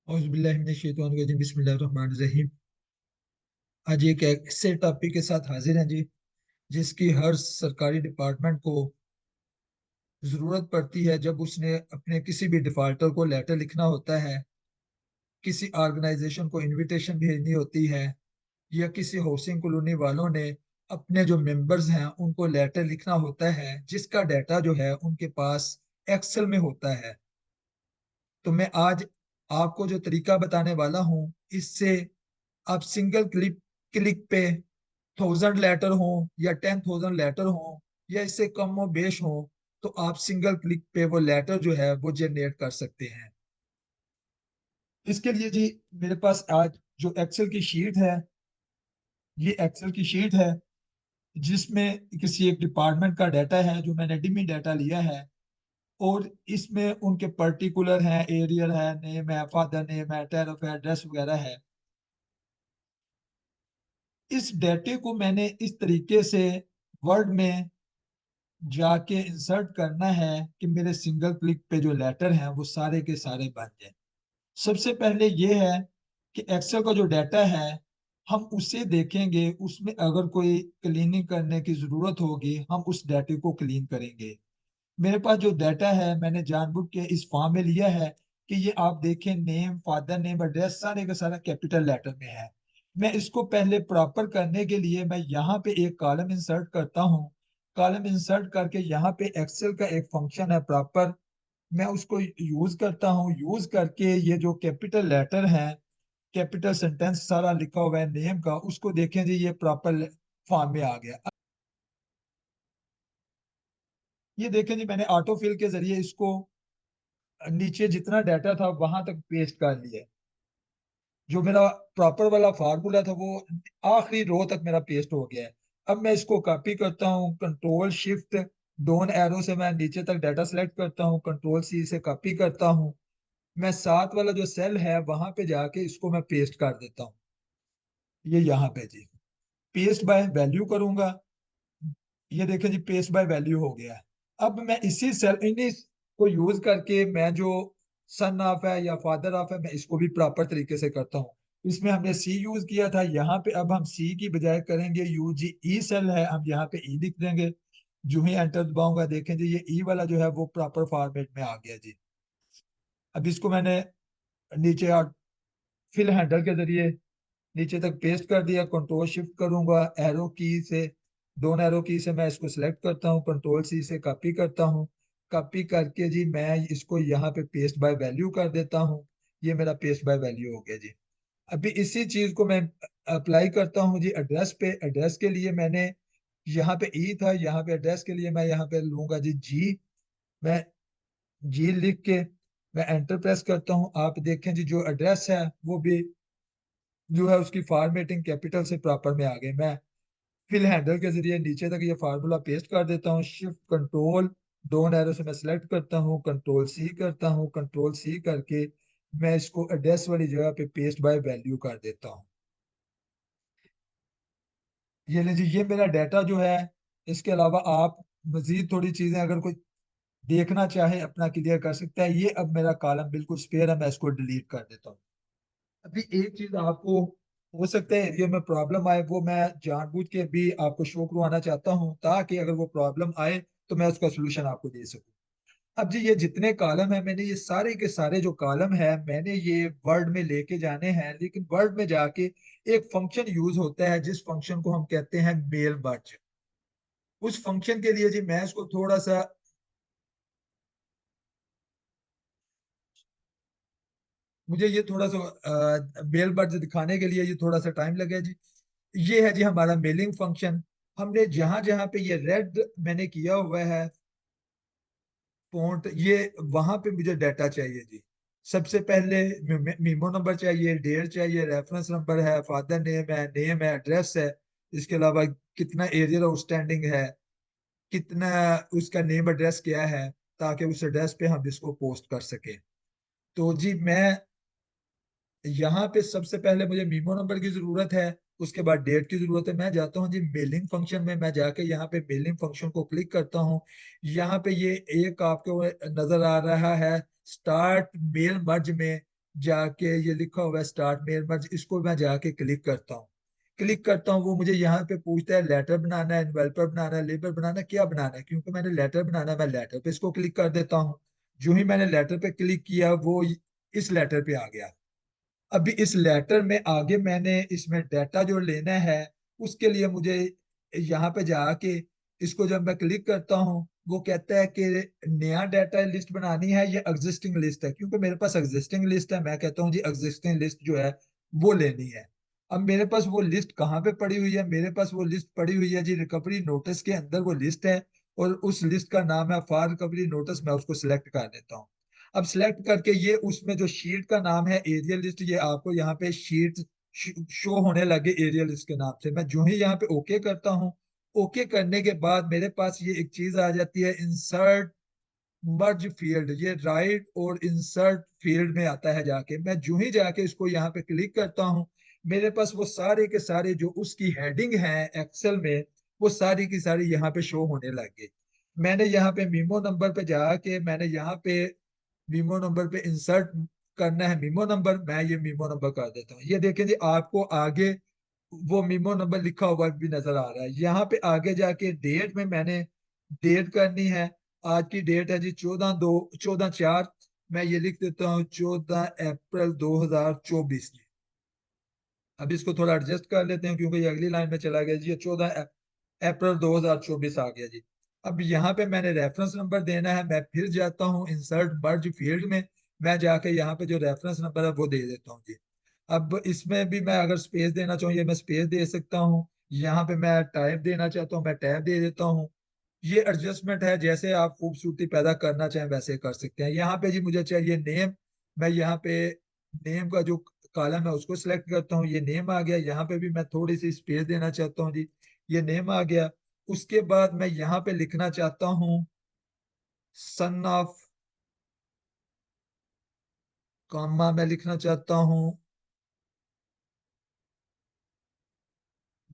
औज़ुबिल्लाहि बिस्मिल्लाहिर्रहमानिर्रहीम। आज एक ऐसे टॉपिक के साथ हाजिर हैं जी, जिसकी हर सरकारी डिपार्टमेंट को जरूरत पड़ती है जब उसने अपने किसी भी डिफाल्टर को लेटर लिखना होता है, किसी ऑर्गेनाइजेशन को इनविटेशन भेजनी होती है, या किसी हाउसिंग कॉलोनी वालों ने अपने जो मेंबर्स हैं उनको लेटर लिखना होता है, जिसका डाटा जो है उनके पास एक्सेल में होता है। तो मैं आज आपको जो तरीका बताने वाला हूँ, इससे आप सिंगल क्लिक क्लिक पे 1000 लेटर हो या 10,000 लेटर हो या इससे कम हो बेश हो, तो आप सिंगल क्लिक पे वो लेटर जो है वो जनरेट कर सकते हैं। इसके लिए जी मेरे पास आज जो एक्सेल की शीट है, ये एक्सेल की शीट है जिसमें किसी एक डिपार्टमेंट का डाटा है जो मैंने डिमी डाटा लिया है, और इसमें उनके पर्टिकुलर हैं, एरियल है, नेम है, फादर नेम है, टैरिफ है, एड्रेस वगैरह है। इस डाटे को मैंने इस तरीके से वर्ड में जाके इंसर्ट करना है कि मेरे सिंगल क्लिक पे जो लेटर हैं वो सारे के सारे बन जाए। सबसे पहले ये है कि एक्सेल का जो डाटा है हम उसे देखेंगे, उसमें अगर कोई क्लीनिंग करने की जरूरत होगी हम उस डाटे को क्लीन करेंगे। मेरे पास जो डाटा है मैंने जानबूझ के इस फॉर्म में लिया है कि ये आप देखें, नेम, फादर नेम, एड्रेस सारे का सारा कैपिटल लेटर में है। मैं इसको पहले प्रॉपर करने के लिए मैं यहाँ पे एक कॉलम इंसर्ट करता हूँ। कॉलम इंसर्ट करके यहाँ पे एक्सेल का एक फंक्शन है प्रॉपर, मैं उसको यूज करता हूँ। यूज करके ये जो कैपिटल लेटर है, कैपिटल सेंटेंस सारा लिखा हुआ है नेम का, उसको देखें जी ये प्रॉपर फॉर्म में आ गया। ये देखें जी मैंने ऑटो फिल के जरिए इसको नीचे जितना डाटा था वहां तक पेस्ट कर लिया। जो मेरा प्रॉपर वाला फार्मूला था वो आखिरी रो तक मेरा पेस्ट हो गया है। अब मैं इसको कॉपी करता हूँ, कंट्रोल शिफ्ट डाउन एरो से मैं नीचे तक डाटा सेलेक्ट करता हूँ, कंट्रोल सी से कॉपी करता हूँ। मैं साथ वाला जो सेल है वहां पे जाके इसको मैं पेस्ट कर देता हूँ। ये यहाँ पे जी पेस्ट बाय वैल्यू करूंगा। ये देखें जी पेस्ट बाय वैल्यू हो गया है। अब मैं इसी सेल इन्हीं को यूज करके मैं जो सन ऑफ है या फादर ऑफ है मैं इसको भी प्रॉपर तरीके से करता हूँ। इसमें हमने सी यूज किया था, यहाँ पे अब हम सी की बजाय करेंगे यू जी। ई सेल है, हम यहाँ पे ई लिख देंगे। जो ही एंटर दबाऊंगा देखें जी ये ई वाला जो है वो प्रॉपर फॉर्मेट में आ गया जी। अब इसको मैंने नीचे फिल हैंडल के जरिए नीचे तक पेस्ट कर दिया। कंट्रोल शिफ्ट करूंगा एरो की से, दोनों एरो की से मैं इसको सिलेक्ट करता हूँ, कंट्रोल सी से कॉपी करता हूँ। कॉपी करके जी मैं इसको यहाँ पे पेस्ट बाय वैल्यू कर देता हूँ। ये मेरा पेस्ट बाय वैल्यू हो गया जी। अभी इसी चीज को मैं अप्लाई करता हूँ जी एड्रेस पे। एड्रेस के लिए मैंने यहाँ पे ई था, यहाँ पे एड्रेस के लिए मैं यहाँ पे लूंगा जी जी। मैं जी लिख के मैं एंटर प्रेस करता हूँ। आप देखें जी जो एड्रेस है वो भी जो है उसकी फॉर्मेटिंग कैपिटल से प्रॉपर में आ गई। मैं फिल हैंडल के जरिए नीचे तक ये फार्मूला पेस्ट कर देता हूँ। शिफ्ट कंट्रोल दोनों एरो से मैं सिलेक्ट करता हूँ, कंट्रोल सी करता हूँ, कंट्रोल सी करके मैं इसको एड्रेस वाली जगह पे पेस्ट बाय वैल्यू कर देता हूँ। ये लीजिए ये मेरा डाटा जो है। इसके अलावा आप मजीद थोड़ी चीजें अगर कोई देखना चाहे अपना क्लियर कर सकता है। ये अब मेरा कॉलम बिल्कुल स्पेयर है, मैं इसको डिलीट कर देता हूँ। अभी एक चीज आपको हो सकता है एरिया में प्रॉब्लम आए, वो मैं जानबूझ के भी आपको शो करवाना चाहता हूँ ताकि अगर वो प्रॉब्लम आए तो मैं उसका सोल्यूशन आपको दे सकूं। अब जी ये जितने कॉलम है मैंने ये सारे के सारे जो कॉलम है मैंने ये वर्ड में लेके जाने हैं, लेकिन वर्ड में जाके एक फंक्शन यूज होता है जिस फंक्शन को हम कहते हैं मेल बर्ज। उस फंक्शन के लिए जी मैं इसको थोड़ा सा, मुझे ये थोड़ा सा मेल बर्ज दिखाने के लिए ये थोड़ा सा टाइम लगे जी। ये है जी हमारा मेलिंग फंक्शन। हमने जहां जहां पे ये रेड मैंने किया हुआ है फॉन्ट, ये वहां पे मुझे डाटा चाहिए जी। सबसे पहले मीमो नंबर चाहिए, डेट चाहिए, रेफरेंस नंबर है, फादर नेम है, एड्रेस है। इसके अलावा कितना एरियर आउटस्टैंडिंग है, कितना उसका नेम एड्रेस क्या है, ताकि उस एड्रेस पे हम इसको पोस्ट कर सके। तो जी मैं यहाँ पे सबसे पहले मुझे मीमो नंबर की जरूरत है, उसके बाद डेट की जरूरत है। मैं जाता हूँ जी मेलिंग फंक्शन में, मैं जाके यहाँ पे मेलिंग फंक्शन को क्लिक करता हूँ। यहाँ पे ये एक आपको नजर आ रहा है स्टार्ट मेल मर्ज में, जाके ये लिखा हुआ है स्टार्ट मेल मर्ज, इसको मैं जाके क्लिक करता हूँ। क्लिक करता हूँ, वो मुझे यहाँ पे पूछता है लेटर बनाना है, इन्वेल्पर बनाना है, लेबर बनाना है, क्या बनाना है। क्योंकि मैंने लेटर बनाना है, मैं लेटर पे इसको क्लिक कर देता हूँ। जो ही मैंने लेटर पे क्लिक किया, वो इस लेटर पे आ गया। अभी इस लेटर में आगे मैंने इसमें डाटा जो लेना है, उसके लिए मुझे यहाँ पे जाके इसको जब मैं क्लिक करता हूँ, वो कहता है कि नया डाटा लिस्ट बनानी है या एग्जिस्टिंग लिस्ट है। क्योंकि मेरे पास एग्जिस्टिंग लिस्ट है, मैं कहता हूँ जी एग्जिस्टिंग लिस्ट जो है वो लेनी है। अब मेरे पास वो लिस्ट कहाँ पे पड़ी हुई है? मेरे पास वो लिस्ट पड़ी हुई है जी रिकवरी नोटिस के अंदर, वो लिस्ट है। और उस लिस्ट का नाम है फॉर रिकवरी नोटिस। मैं उसको सिलेक्ट कर देता हूँ। अब सिलेक्ट करके ये उसमें जो शीट का नाम है एरियल लिस्ट, ये आपको यहाँ पे शीट शो होने लगे एरियल लिस्ट के नाम से। मैं जो ही यहाँ पे ओके करता हूँ, ओके करने के बाद मेरे पास ये एक चीज आ जाती है, इंसर्ट मर्ज फील्ड। ये राइट और इंसर्ट फील्ड में आता है जाके। मैं जो ही जाके इसको यहाँ पे क्लिक करता हूँ, मेरे पास वो सारे के सारे जो उसकी हेडिंग है एक्सेल में, वो सारी की सारी यहाँ पे शो होने लग गई। मैंने यहाँ पे मीमो नंबर पे जाके मैंने यहाँ पे मीमो नंबर पे इंसर्ट करना है मीमो नंबर, मैं ये मीमो नंबर कर देता हूँ। ये देखें जी, आपको आगे वो मीमो नंबर लिखा हुआ भी नजर आ रहा है। यहाँ पे आगे जाके डेट में मैंने डेट करनी है। आज की डेट है जी 14/2 14/4। मैं ये लिख देता हूँ 14 अप्रैल 2024। अब इसको थोड़ा एडजस्ट कर लेते हैं क्योंकि ये अगली लाइन में चला गया जी। ये 14 अप्रैल 2024 आ गया जी। अब यहाँ पे मैंने रेफरेंस नंबर देना है। मैं फिर जाता हूँ इंसर्ट मर्ज फील्ड में, मैं जाके यहाँ पे जो रेफरेंस नंबर है वो दे देता हूँ जी। अब इसमें भी मैं अगर स्पेस देना चाहूँ, ये मैं स्पेस दे सकता हूँ। यहाँ पे मैं टाइप देना चाहता हूँ, मैं टैब दे देता हूँ। ये एडजस्टमेंट है, जैसे आप खूबसूरती पैदा करना चाहें वैसे कर सकते हैं। यहाँ पे जी मुझे चाहिए नेम। मैं यहाँ पे नेम का जो कॉलम है उसको सिलेक्ट करता हूँ, ये नेम आ गया। यहाँ पे भी मैं थोड़ी सी स्पेस देना चाहता हूँ जी, ये नेम आ गया। उसके बाद मैं यहाँ पे लिखना चाहता हूँ सन ऑफ, कॉमा मैं लिखना चाहता हूँ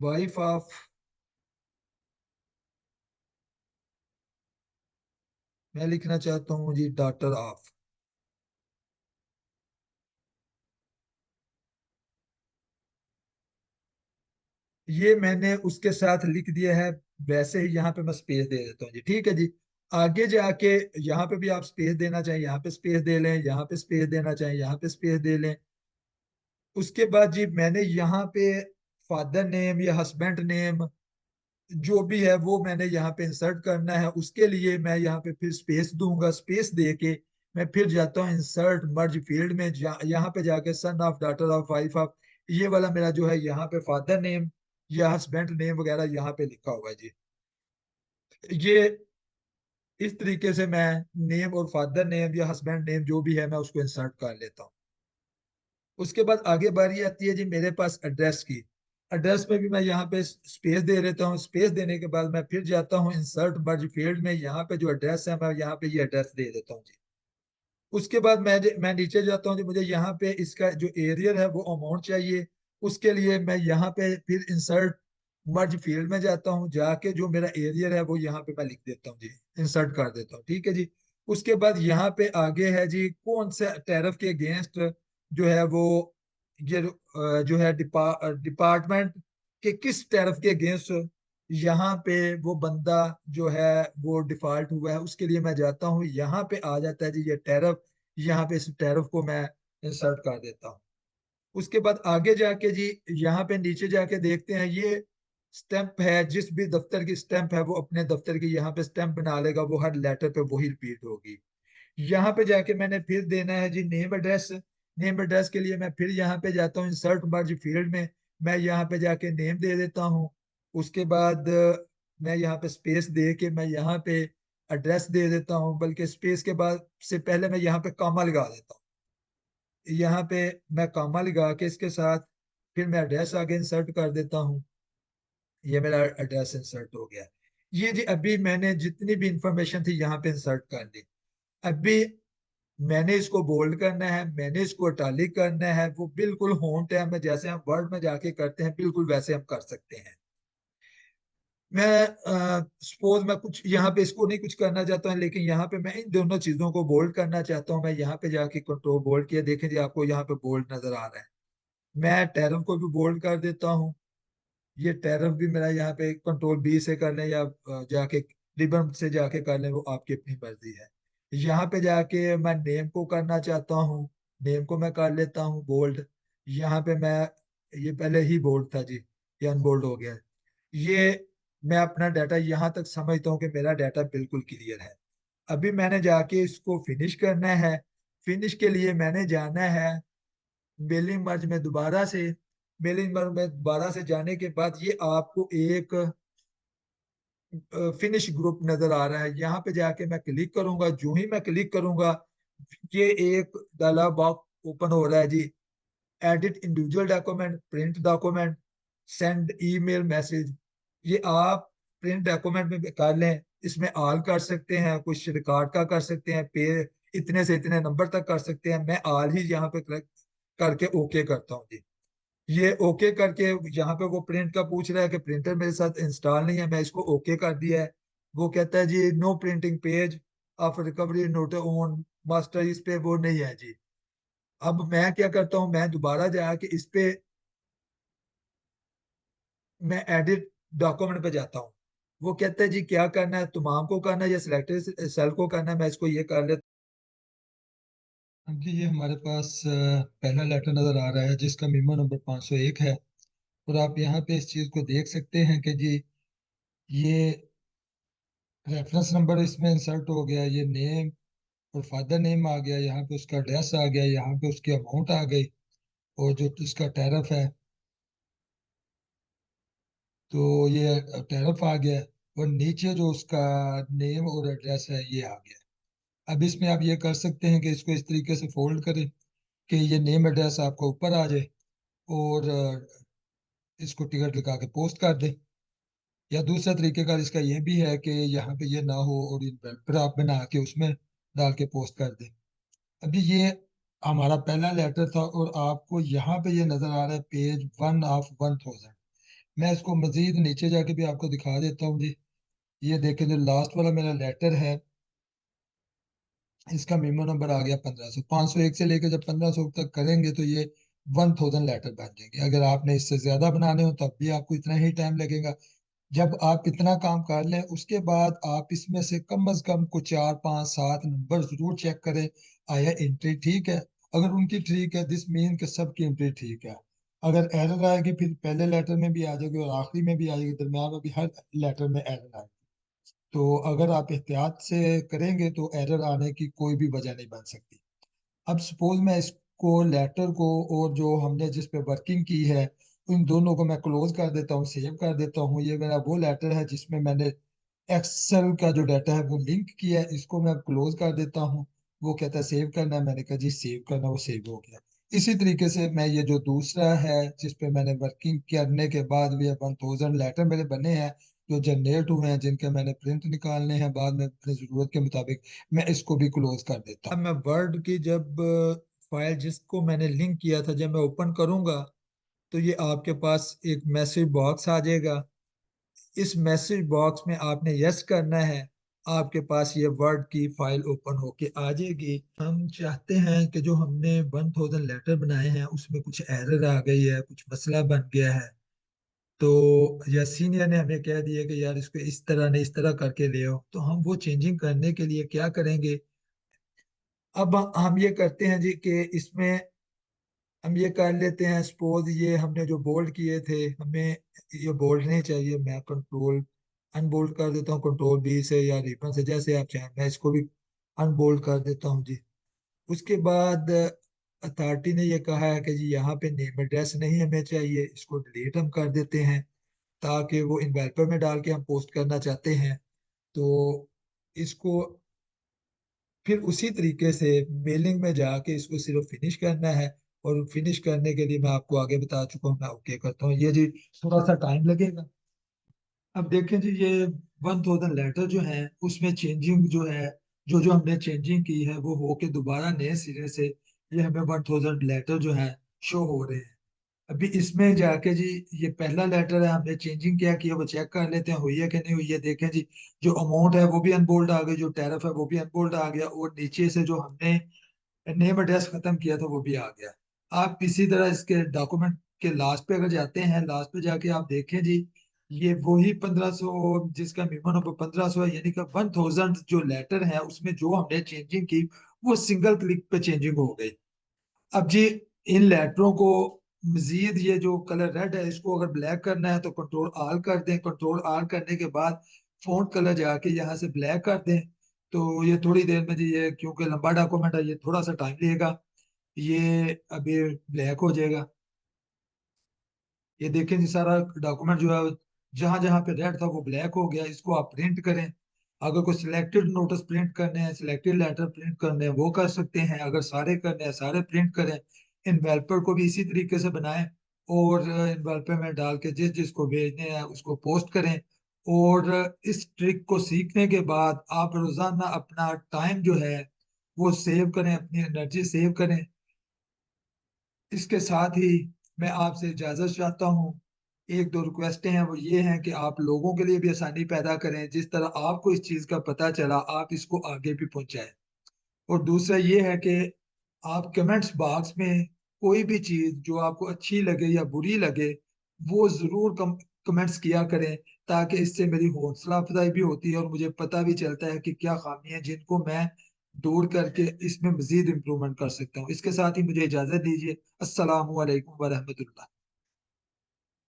वाइफ ऑफ, मैं लिखना चाहता हूँ जी डॉटर ऑफ। ये मैंने उसके साथ लिख दिया है। वैसे ही यहाँ पे मैं स्पेस दे देता हूँ जी, ठीक है जी। आगे जाके यहाँ पे भी आप स्पेस देना चाहें, यहाँ पे स्पेस दे लें, यहाँ पे स्पेस देना चाहें, यहाँ पे स्पेस दे लें। उसके बाद जी मैंने यहाँ पे फादर नेम या हस्बैंड नेम जो भी है वो मैंने यहाँ पे इंसर्ट करना है। उसके लिए मैं यहाँ पे फिर स्पेस दूंगा। स्पेस दे के मैं फिर जाता हूँ इंसर्ट मर्ज फील्ड में, यहाँ पे जाके son of, daughter of, wife of, ये वाला मेरा जो है यहाँ पे फादर नेम या हस्बैंड नेम वगैरह यहाँ पे लिखा हुआ है जी। ये इस तरीके से मैं नेम और फादर नेम या हस्बैंड नेम जो भी है मैं उसको इंसर्ट कर लेता हूँ। उसके बाद आगे बारी आती है जी मेरे पास एड्रेस की। एड्रेस में भी मैं यहाँ पे स्पेस दे देता हूँ। स्पेस देने के बाद मैं फिर जाता हूँ इंसर्ट मर्ज फील्ड में, यहाँ पे जो एड्रेस है मैं यहाँ पे ये एड्रेस दे देता हूँ जी। उसके बाद मैं नीचे जाता हूँ जी। मुझे यहाँ पे इसका जो एरियल है वो अमाउंट चाहिए। उसके लिए मैं यहाँ पे फिर इंसर्ट मर्ज फील्ड में जाता हूँ, जाके जो मेरा एरियल है वो यहाँ पे मैं लिख देता हूँ जी, इंसर्ट कर देता हूँ, ठीक है जी। उसके बाद यहाँ पे आगे है जी कौन से टैरिफ के अगेंस्ट जो है वो ये जो है डिपार्टमेंट के किस टैरिफ के अगेंस्ट यहाँ पे वो बंदा जो है वो डिफॉल्ट हुआ है, उसके लिए मैं जाता हूँ। यहाँ पे आ जाता है जी ये टैरिफ। यहाँ पे इस टैरिफ को मैं इंसर्ट कर देता हूँ। उसके बाद आगे जाके जी यहाँ पे नीचे जाके देखते हैं, ये स्टैंप है। जिस भी दफ्तर की स्टैंप है वो अपने दफ्तर की यहाँ पे स्टैंप बना लेगा, वो हर लेटर पे वही रिपीट होगी। यहाँ पे जाके मैंने फिर देना है जी नेम एड्रेस। नेम एड्रेस के लिए मैं फिर यहाँ पे जाता हूँ इंसर्ट मर्ज फील्ड में, मैं यहाँ पे जाके नेम दे देता हूँ। उसके बाद मैं यहाँ पे स्पेस दे के मैं यहाँ पे एड्रेस दे देता हूँ, बल्कि स्पेस के बाद से पहले मैं यहाँ पे कॉमा लगा देता हूँ। यहाँ पे मैं कॉमा लगा के इसके साथ फिर मैं एड्रेस आगे इंसर्ट कर देता हूँ। ये मेरा एड्रेस इंसर्ट हो गया। ये जी अभी मैंने जितनी भी इंफॉर्मेशन थी यहाँ पे इंसर्ट कर दी। अभी मैंने इसको बोल्ड करना है, मैंने इसको इटालिक करना है, वो बिल्कुल होम टैब में जैसे हम वर्ड में जाके करते हैं बिल्कुल वैसे हम कर सकते हैं। मैं सपोज मैं कुछ यहाँ पे इसको नहीं कुछ करना चाहता हूँ, लेकिन यहाँ पे मैं इन दोनों चीजों को बोल्ड करना चाहता हूँ। मैं यहाँ पे जाके कंट्रोल बोल्ड किया, देखें जी आपको यहाँ पे बोल्ड नजर आ रहा है। मैं टैरफ को भी बोल्ड कर देता हूँ। ये टैरफ भी मेरा यहाँ पे कंट्रोल बी से कर लें, या जाके रिबन से जाके कर लें, वो आपकी अपनी मर्जी है। यहाँ पे जाके मैं नेम को करना चाहता हूँ, नेम को मैं कर लेता हूँ बोल्ड। यहाँ पे मैं, ये पहले ही बोल्ड था जी, ये अनबोल्ड हो गया। ये मैं अपना डाटा यहाँ तक समझता हूँ कि मेरा डाटा बिल्कुल क्लियर है। अभी मैंने जाके इसको फिनिश करना है। फिनिश के लिए मैंने जाना है मेलिंग मर्ज में दोबारा से। मेलिंग मर्ज में दोबारा से जाने के बाद ये आपको एक फिनिश ग्रुप नजर आ रहा है। यहाँ पे जाके मैं क्लिक करूंगा। जो ही मैं क्लिक करूंगा, ये एक डायलॉग बॉक्स ओपन हो रहा है जी। Edit individual document, print document, send email message. ये आप प्रिंट डॉक्यूमेंट में कर लें। इसमें ऑल कर सकते हैं, कुछ रिकॉर्ड का कर सकते हैं, पे इतने से इतने नंबर तक कर सकते हैं। मैं ऑल ही यहाँ पे करके ओके करता हूँ जी। ये ओके करके, यहाँ पे वो प्रिंट का पूछ रहा है कि प्रिंटर मेरे साथ इंस्टॉल नहीं है, मैं इसको ओके कर दिया है। वो कहता है जी no printing page of recovery note on master, इस पे वो नहीं है जी। अब मैं क्या करता हूँ, मैं दोबारा जाके इस पे मैं एडिट डॉक्यूमेंट पे जाता हूँ। वो कहता है जी क्या करना है, तमाम को करना है या सिलेक्टेड सेल को करना है। मैं इसको ये कर लेता अब जी ये हमारे पास पहला लेटर नजर आ रहा है जिसका मीमो नंबर 501 है। और आप यहाँ पे इस चीज को देख सकते हैं कि जी ये रेफरेंस नंबर इसमें इंसर्ट हो गया, ये नेम और फादर नेम आ गया, यहाँ पे उसका एड्रेस आ गया, यहाँ पे उसकी अमाउंट आ गई, और जो उसका टैरिफ है तो ये टैरिफ आ गया। और नीचे जो उसका नेम और एड्रेस है ये आ गया। अब इसमें आप ये कर सकते हैं कि इसको इस तरीके से फोल्ड करें कि ये नेम एड्रेस आपका ऊपर आ जाए, और इसको टिकट लगा के पोस्ट कर दें। या दूसरा तरीके का इसका ये भी है कि यहाँ पे ये ना हो और इन्वेलपर आप बना के उसमें डाल के पोस्ट कर दें। अभी ये हमारा पहला लेटर था, और आपको यहाँ पे ये नजर आ रहा है पेज 1 ऑफ 1000। मैं इसको मजीद नीचे जाके भी आपको दिखा देता हूँ जी। ये देखें जो लास्ट वाला मेरा लेटर है, इसका मेमो नंबर आ गया 1500। 501 से लेकर जब 1500 तक करेंगे तो ये 1000 लेटर बन जाएंगे। अगर आपने इससे ज्यादा बनाने हो तब भी आपको इतना ही टाइम लगेगा। जब आप इतना काम कर लें उसके बाद आप इसमें से कम कुछ 4 5 7 नंबर जरूर चेक करें, आया एंट्री ठीक है। अगर उनकी ठीक है, दिस मीन कि सबकी एंट्री ठीक है। अगर एरर आएगी फिर पहले लेटर में भी आ जाएगी और आखिरी में भी आ जाएगी, दरम्यान में भी हर लेटर में एरर आएगी। तो अगर आप एहतियात से करेंगे तो एरर आने की कोई भी वजह नहीं बन सकती। अब सपोज मैं इसको लेटर को और जो हमने जिस पे वर्किंग की है उन दोनों को मैं क्लोज कर देता हूँ, सेव कर देता हूँ। ये मेरा वो लेटर है जिसमें मैंने एक्सेल का जो डाटा है वो लिंक किया है, इसको मैं क्लोज कर देता हूँ। वो कहता है सेव करना है, मैंने कहा जी सेव करना, वो सेव हो गया। इसी तरीके से मैं ये जो दूसरा है जिस पे मैंने वर्किंग करने के बाद भी 1000 लेटर मेरे बने हैं जो जनरेट हुए हैं, जिनके मैंने प्रिंट निकालने हैं बाद में अपनी जरूरत के मुताबिक, मैं इसको भी क्लोज कर देता हूँ। हूँ। अब मैं वर्ड की जब फाइल जिसको मैंने लिंक किया था जब मैं ओपन करूंगा, तो ये आपके पास एक मैसेज बॉक्स आ जाएगा। इस मैसेज बॉक्स में आपने यस करना है। आपके पास ये वर्ड की फाइल ओपन होके आ जाएगी। हम चाहते हैं कि जो हमने 1000 लेटर बनाए हैं उसमें कुछ एरर आ गई है, कुछ मसला बन गया है। तो या सीनियर ने हमें कह दिया कि यार इसको इस तरह नहीं इस तरह करके ले आओ, तो हम वो चेंजिंग करने के लिए क्या करेंगे। अब हम ये करते हैं जी कि इसमें हम ये कर लेते हैं। सपोज ये हमने जो बोल्ड किए थे, हमें ये बोल्ड नहीं चाहिए। मैं कंट्रोल अनबोल्ड कर देता हूँ कंट्रोल बी से या रिबन से, जैसे आप चाहें। मैं इसको भी अनबोल्ड कर देता हूँ जी। उसके बाद अथॉरिटी ने ये कहा है कि जी यहाँ पे नेम एड्रेस नहीं हमें चाहिए, इसको डिलीट हम कर देते हैं, ताकि वो इन्वेलपर में डाल के हम पोस्ट करना चाहते हैं। तो इसको फिर उसी तरीके से मेलिंग में जाके इसको सिर्फ फिनिश करना है। और फिनिश करने के लिए मैं आपको आगे बता चुका हूँ, मैं ओके करता हूँ ये जी। थोड़ा सा टाइम लगेगा। अब देखें जी ये 1000 लेटर जो है उसमें चेंजिंग जो है, जो जो हमने चेंजिंग की है वो होके दोबारा नए सिरे से ये हमें 1000 लेटर जो है शो हो रहे हैं। अभी इसमें जाके जी, ये पहला लेटर है, हमने चेंजिंग क्या किया वो चेक कर लेते हैं हुई है कि नहीं हुई है। देखें जी, जो अमाउंट है वो भी अनबोल्ड आ गई, जो टैरिफ है वो भी अनबोल्ड आ गया, और नीचे से जो हमने नेम एड्रेस खत्म किया था वो भी आ गया। आप इसी तरह इसके डॉक्यूमेंट के लास्ट पे अगर जाते हैं, लास्ट पे जाके आप देखें जी, ये वही 1500 जिसका मिनिमम नंबर 1500 है, यानी कि 1000 जो लेटर है उसमें जो हमने चेंजिंग की वो सिंगल क्लिक पे चेंजिंग हो गई। अब जी, इन लेटरों को मजीद, ये जो कलर रेड है इसको अगर ब्लैक करना है तो कंट्रोल आल कर दें। कंट्रोल आल करने के बाद फॉन्ट कलर जाके यहाँ से ब्लैक कर दें। तो ये थोड़ी देर में जी, ये क्योंकि लंबा डॉक्यूमेंट है ये थोड़ा सा टाइम लेगा, ये अभी ब्लैक हो जाएगा। ये देखें जी, सारा डॉक्यूमेंट जो है जहां जहां पे रेड था वो ब्लैक हो गया। इसको आप प्रिंट करें। अगर कोई सिलेक्टेड नोटिस प्रिंट करने हैं, सिलेक्टेड लेटर प्रिंट करने हैं वो कर सकते हैं। अगर सारे करने हैं सारे प्रिंट करें। इन्वेलपर को भी इसी तरीके से बनाएं, और इन्वेलपर में डाल के जिस जिसको भेजने हैं उसको पोस्ट करें। और इस ट्रिक को सीखने के बाद आप रोजाना अपना टाइम जो है वो सेव करें, अपनी एनर्जी सेव करें। इसके साथ ही मैं आपसे इजाजत चाहता हूँ। एक दो रिक्वेस्टें हैं, वो ये हैं कि आप लोगों के लिए भी आसानी पैदा करें। जिस तरह आपको इस चीज का पता चला आप इसको आगे भी पहुंचाएं। और दूसरा ये है कि आप कमेंट्स बॉक्स में कोई भी चीज जो आपको अच्छी लगे या बुरी लगे वो जरूर कमेंट्स किया करें, ताकि इससे मेरी हौसला अफजाई भी होती है और मुझे पता भी चलता है कि क्या खामी है जिनको मैं दूर करके इसमें मजीद इम्प्रूवमेंट कर सकता हूँ। इसके साथ ही मुझे इजाजत दीजिए। अस्सलाम वालेकुम वरहमतुल्लाह।